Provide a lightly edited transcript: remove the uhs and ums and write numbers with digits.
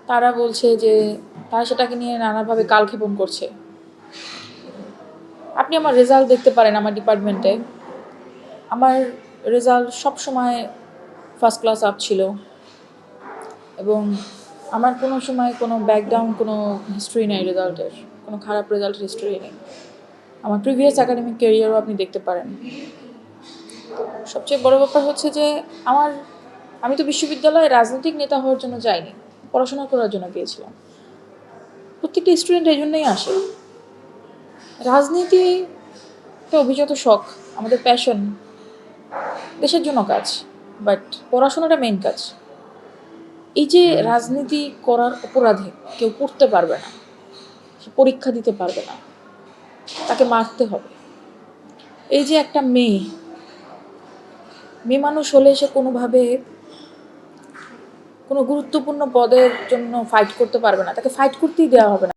তারা বলছে যে তারা সেটাকে নিয়ে নানাভাবে কালক্ষেপণ করছে। আপনি আমার রেজাল্ট দেখতে পারেন আমার ডিপার্টমেন্টে। আমার রেজাল্ট সবসময় ফার্স্ট ক্লাস আপ ছিল এবং আমার কোনো সময় কোনো ব্যাকডাউন কোনো হিস্ট্রি নেই রেজাল্টের, কোনো খারাপ রেজাল্টের হিস্ট্রি নেই। আমার প্রিভিয়াস একাডেমিক ক্যারিয়ারও আপনি দেখতে পারেন। সবচেয়ে বড় ব্যাপার হচ্ছে যে আমি তো বিশ্ববিদ্যালয়ে রাজনৈতিক নেতা হওয়ার জন্য যাইনি, পড়াশোনা করার জন্য গিয়েছিলাম। প্রত্যেকটা স্টুডেন্ট এই জন্যই আসে। রাজনীতি একটা অভিজাত শখ, আমাদের প্যাশন, দেশের জন্য কাজ, বাট পড়াশোনাটা মেইন কাজ। এই যে রাজনীতি করার অপরাধে কেউ পড়তে পারবে না, সে পরীক্ষা দিতে পারবে না, তাকে মারতে হবে। এই যে একটা মেয়ে মানুষ হলে সে কোনোভাবে কোনো গুরুত্বপূর্ণ পদের জন্য ফাইট করতে পারবে না, তাকে ফাইট করতেই দেওয়া হবে না।